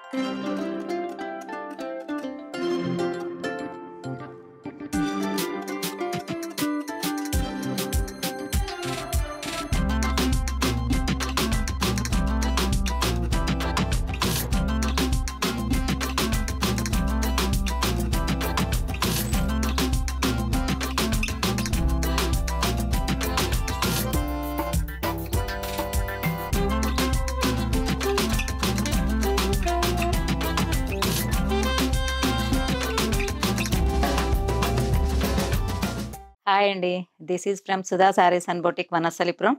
Hi అండి. This is from Sudha saris and boutique Vanasthalipuram.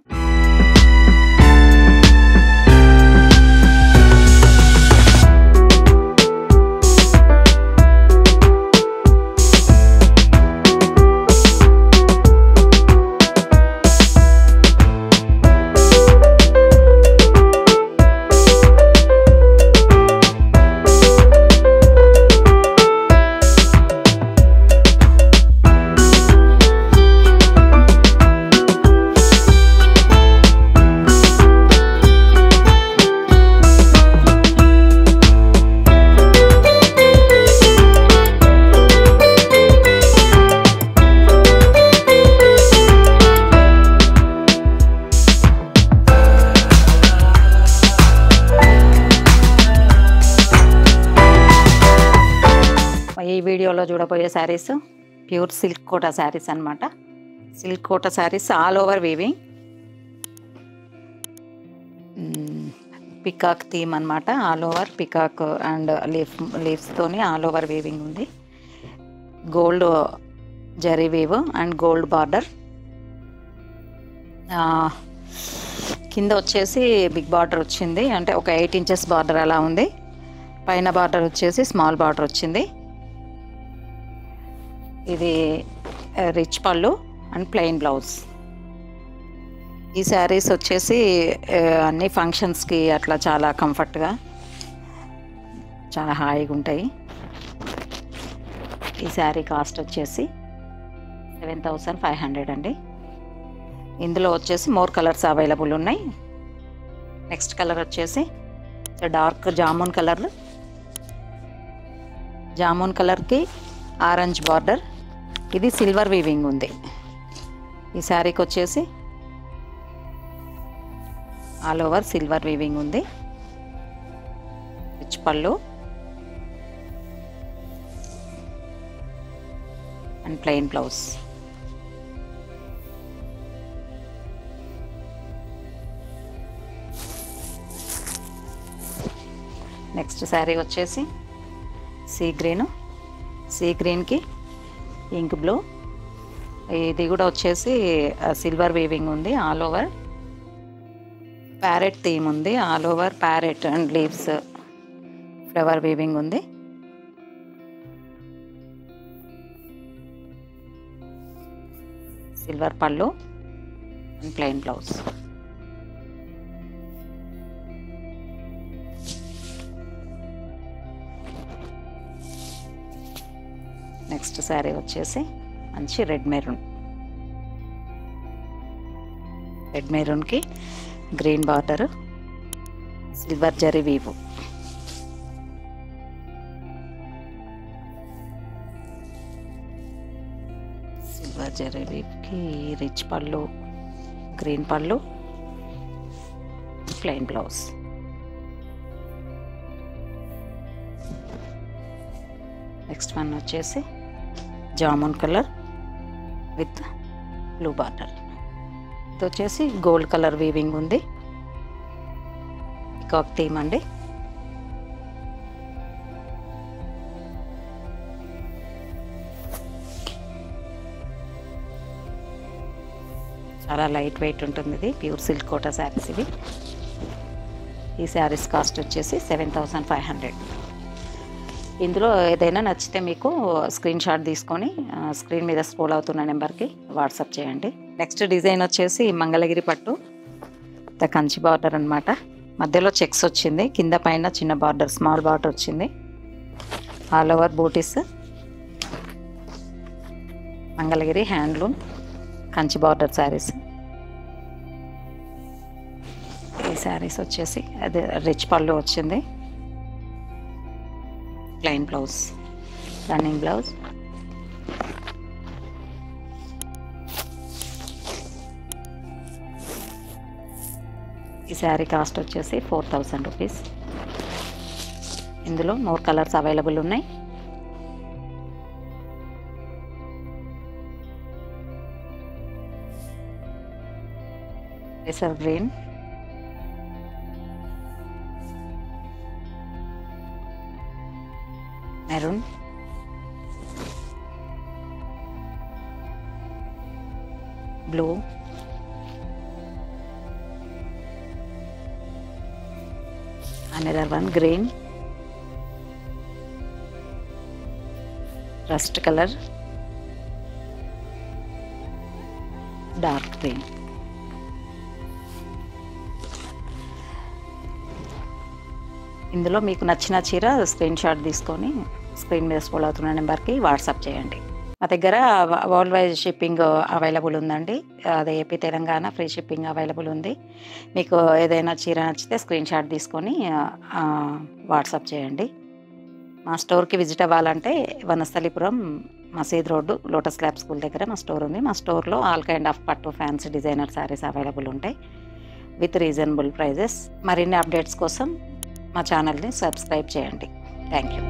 ఈ వీడియోలో చూడబోయే శారీస్ ప్యూర్ సిల్క్ కోటా శారీస్ అన్నమాట. Silk Kota saris all over weaving, peacock theme అన్నమాట. ఆల్ ఓవర్ పికాక్ అండ్ లీవ్స్తోని ఆల్ ఓవర్ వీవింగ్ ఉంది. Gold zari weave and gold border. కింద వచ్చేసి బిగ్ బార్డర్ వచ్చింది, అంటే ఒక 8 ఇంచెస్ బార్డర్ అలా ఉంది. పైన బార్డర్ వచ్చేసి స్మాల్ బార్డర్ వచ్చింది. ఇది రిచ్ పళ్ళు అండ్ ప్లెయిన్ బ్లౌజ్. ఈ శారీస్ వచ్చేసి అన్ని ఫంక్షన్స్కి అట్లా చాలా కంఫర్ట్గా, చాలా హాయిగా ఉంటాయి. ఈ శారీ కాస్ట్ వచ్చేసి 7500 అండి. ఇందులో వచ్చేసి మోర్ కలర్స్ అవైలబుల్ ఉన్నాయి. నెక్స్ట్ కలర్ వచ్చేసి డార్క్ జామున్ కలర్. జామున్ కలర్కి ఆరెంజ్ బార్డర్. ఇది సిల్వర్ వీవింగ్ ఉంది. ఈ శారీకి వచ్చేసి ఆల్ ఓవర్ సిల్వర్ వీవింగ్ ఉంది. రిచ్ పళ్ళు and plain blouse. Next sari వచ్చేసి సీ గ్రీన్. సీ గ్రీన్కి ఇంక్ బ్లూ. ఇది కూడా వచ్చేసి సిల్వర్ వీవింగ్ ఉంది. ఆల్ ఓవర్ ప్యారెట్ థీమ్ ఉంది. All over parrot and leaves flower weaving ఉంది. సిల్వర్ పళ్ళు and plain blouse. Next sari వచ్చేసి మంచి రెడ్ మెరూన్. రెడ్ మెరూన్కి green border, silver zari weave. Silver zari వీవ్కి రిచ్ పళ్ళు, గ్రీన్ పళ్ళు, ప్లెయిన్ బ్లౌజ్. నెక్స్ట్ వన్ వచ్చేసి jamun colour with blue border. ఇది వచ్చేసి గోల్డ్ కలర్ వీవింగ్ ఉంది. పికాక్ థీమ్ అండి. చాలా లైట్ వెయిట్ ఉంటుంది. ఇది ప్యూర్ సిల్క్ కోటా శారీస్ ఇవి. ఈ శారీస్ కాస్ట్ వచ్చేసి 7500. ఇందులో ఏదైనా నచ్చితే మీకు స్క్రీన్ షాట్ తీసుకొని స్క్రీన్ మీద స్క్రోల్ అవుతున్న నెంబర్కి వాట్సాప్ చేయండి. నెక్స్ట్ డిజైన్ వచ్చేసి మంగళగిరి పట్టు, కంచి బార్డర్ అనమాట. మధ్యలో చెక్స్ వచ్చింది, కింద పైన చిన్న బార్డర్, స్మాల్ బార్డర్ వచ్చింది. All over buttis. Mangalagiri handloom Kanchi border saris. ఈ శారీస్ వచ్చేసి అది రిచ్ పళ్ళు వచ్చింది. Plain blouse, running blouse. ఈ శారీ కాస్ట్ వచ్చేసి 4000 రూపీస్. ఇందులో 4 కలర్స్ అవైలబుల్ ఉన్నాయి. Kesar green, maroon, blue, another one green, rust color, dark green. ఇందులో మీకు నచ్చిన చీర స్క్రీన్ షాట్ తీసుకొని స్క్రీన్ మీద స్క్రోల్ అవుతున్న నెంబర్కి వాట్సాప్ చేయండి. మా దగ్గర వరల్డ్ వైడ్ షిప్పింగ్ అవైలబుల్ ఉందండి. అదే AP Telangana free shipping available ఉంది. మీకు ఏదైనా చీర నచ్చితే స్క్రీన్ షాట్ తీసుకొని వాట్సాప్ చేయండి. మా స్టోర్కి విజిట్ అవ్వాలంటే వనస్థలిపురం మసీద్ రోడ్డు లోటస్ క్లాబ్ స్కూల్ దగ్గర మా స్టోర్ ఉంది. మా స్టోర్లో ఆల్ కైండ్ ఆఫ్ పట్టు ఫ్యాన్సీ డిజైనర్ శారీస్ అవైలబుల్ ఉంటాయి విత్ రీజనబుల్ ప్రైజెస్. మరిన్ని అప్డేట్స్ కోసం మా ఛానల్ని సబ్స్క్రైబ్ చేయండి. Thank you.